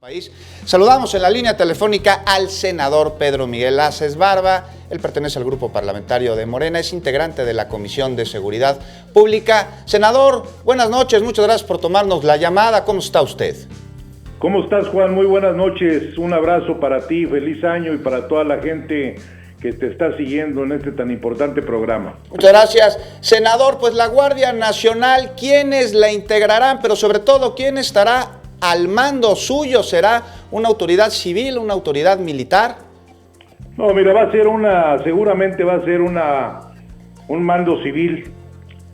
País. Saludamos en la línea telefónica al senador Pedro Miguel Aces Barba. Él pertenece al grupo parlamentario de Morena, es integrante de la Comisión de Seguridad Pública. Senador, buenas noches, muchas gracias por tomarnos la llamada. ¿Cómo está usted? ¿Cómo estás, Juan? Muy buenas noches. Un abrazo para ti, feliz año y para toda la gente que te está siguiendo en este tan importante programa. Muchas gracias. Senador, pues la Guardia Nacional, ¿quiénes la integrarán? Pero sobre todo, ¿quién estará al mando suyo? ¿Será una autoridad civil, una autoridad militar? No, mira, seguramente va a ser un mando civil.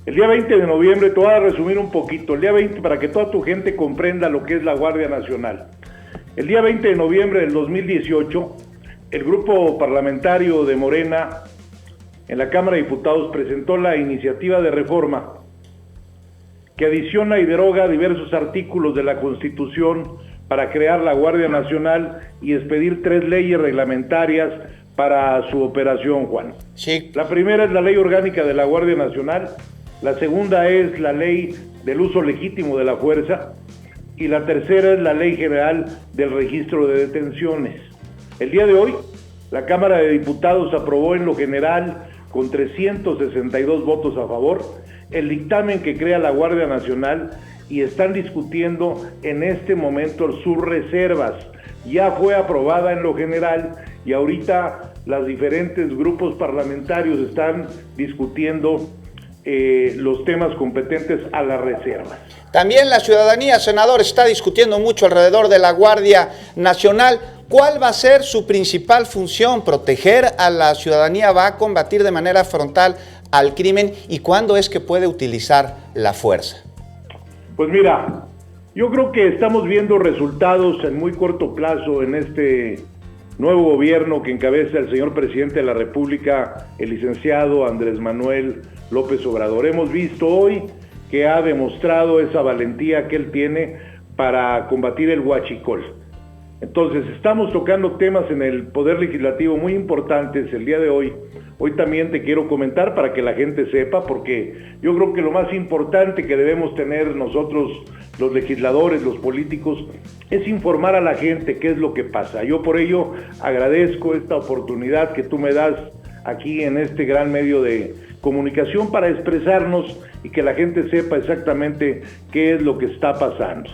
El día 20 de noviembre, te voy a resumir un poquito, el día 20 para que toda tu gente comprenda lo que es la Guardia Nacional. El día 20 de noviembre del 2018, el grupo parlamentario de Morena en la Cámara de Diputados presentó la iniciativa de reforma que adiciona y deroga diversos artículos de la Constitución para crear la Guardia Nacional y expedir 3 leyes reglamentarias para su operación, Juan. Sí. La primera es la Ley Orgánica de la Guardia Nacional, la segunda es la Ley del Uso Legítimo de la Fuerza y la tercera es la Ley General del Registro de Detenciones. El día de hoy, la Cámara de Diputados aprobó en lo general, con 362 votos a favor, el dictamen que crea la Guardia Nacional y están discutiendo en este momento sus reservas. Ya fue aprobada en lo general y ahorita los diferentes grupos parlamentarios están discutiendo los temas competentes a las reservas. También la ciudadanía, senador, está discutiendo mucho alrededor de la Guardia Nacional. ¿Cuál va a ser su principal función? ¿Proteger a la ciudadanía? ¿Va a combatir de manera frontal al crimen? ¿Y cuándo es que puede utilizar la fuerza? Pues mira, yo creo que estamos viendo resultados en muy corto plazo en este nuevo gobierno que encabeza el señor presidente de la República, el licenciado Andrés Manuel López Obrador. Hemos visto hoy que ha demostrado esa valentía que él tiene para combatir el huachicol. Entonces, estamos tocando temas en el Poder Legislativo muy importantes el día de hoy. Hoy también te quiero comentar para que la gente sepa, porque yo creo que lo más importante que debemos tener nosotros, los legisladores, los políticos, es informar a la gente qué es lo que pasa. Yo por ello agradezco esta oportunidad que tú me das aquí en este gran medio de comunicación para expresarnos y que la gente sepa exactamente qué es lo que está pasando,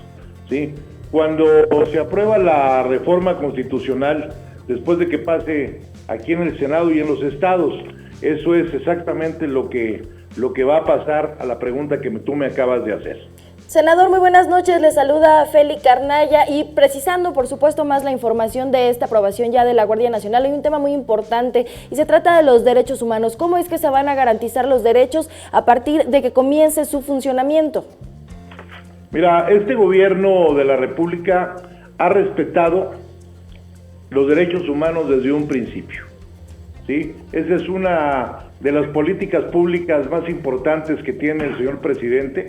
¿sí? Cuando se aprueba la reforma constitucional, después de que pase aquí en el Senado y en los estados, eso es exactamente lo que va a pasar a la pregunta que tú me acabas de hacer. Senador, muy buenas noches, le saluda Feli Carnaya y precisando por supuesto más la información de esta aprobación ya de la Guardia Nacional, hay un tema muy importante y se trata de los derechos humanos. ¿Cómo es que se van a garantizar los derechos a partir de que comience su funcionamiento? Mira, este gobierno de la República ha respetado los derechos humanos desde un principio, ¿sí? Esa es una de las políticas públicas más importantes que tiene el señor presidente,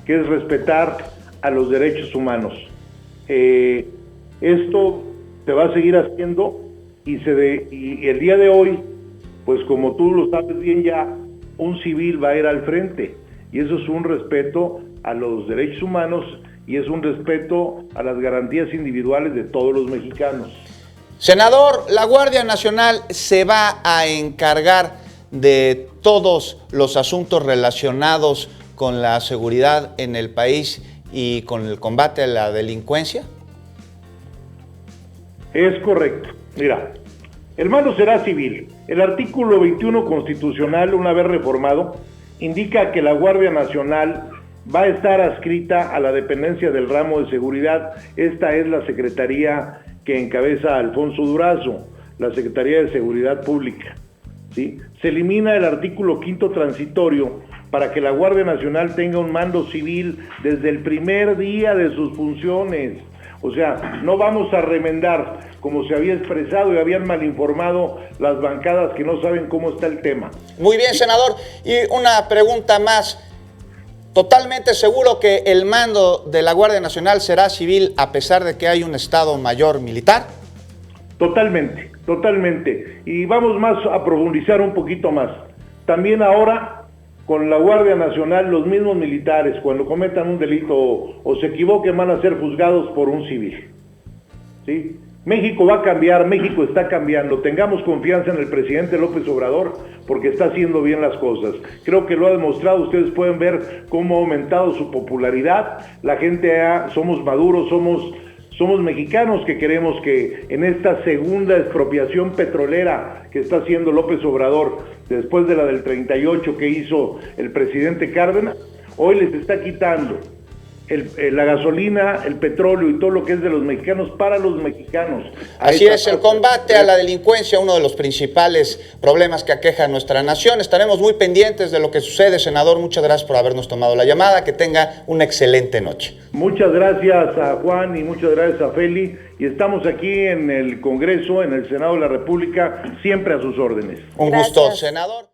que es respetar a los derechos humanos. Esto se va a seguir haciendo y el día de hoy, pues como tú lo sabes bien ya, un civil va a ir al frente y eso es un respeto a los derechos humanos y es un respeto a las garantías individuales de todos los mexicanos. Senador, la Guardia Nacional se va a encargar de todos los asuntos relacionados con la seguridad en el país y con el combate a la delincuencia. Es correcto. Mira, el mando será civil. El artículo 21 constitucional, una vez reformado, indica que la Guardia Nacional va a estar adscrita a la dependencia del ramo de seguridad. Esta es la secretaría que encabeza Alfonso Durazo, la Secretaría de Seguridad Pública, ¿sí? Se elimina el artículo 5º transitorio para que la Guardia Nacional tenga un mando civil desde el primer día de sus funciones. O sea, no vamos a remendar, como se había expresado y habían mal informado las bancadas que no saben cómo está el tema. Muy bien, senador. Y una pregunta más. ¿Totalmente seguro que el mando de la Guardia Nacional será civil a pesar de que hay un Estado Mayor militar? Totalmente, totalmente. Y vamos más a profundizar un poquito más. También ahora, con la Guardia Nacional, los mismos militares, cuando cometan un delito o se equivoquen, van a ser juzgados por un civil. ¿sí? México va a cambiar, México está cambiando, tengamos confianza en el presidente López Obrador porque está haciendo bien las cosas. Creo que lo ha demostrado, ustedes pueden ver cómo ha aumentado su popularidad, la gente somos maduros, somos mexicanos que queremos que en esta segunda expropiación petrolera que está haciendo López Obrador, después de la del 38 que hizo el presidente Cárdenas, hoy les está quitando la gasolina, el petróleo y todo lo que es de los mexicanos para los mexicanos. Así es, el combate a la delincuencia, uno de los principales problemas que aqueja a nuestra nación. Estaremos muy pendientes de lo que sucede, senador. Muchas gracias por habernos tomado la llamada. Que tenga una excelente noche. Muchas gracias a Juan y muchas gracias a Feli. Y estamos aquí en el Congreso, en el Senado de la República, siempre a sus órdenes. Un gusto, senador.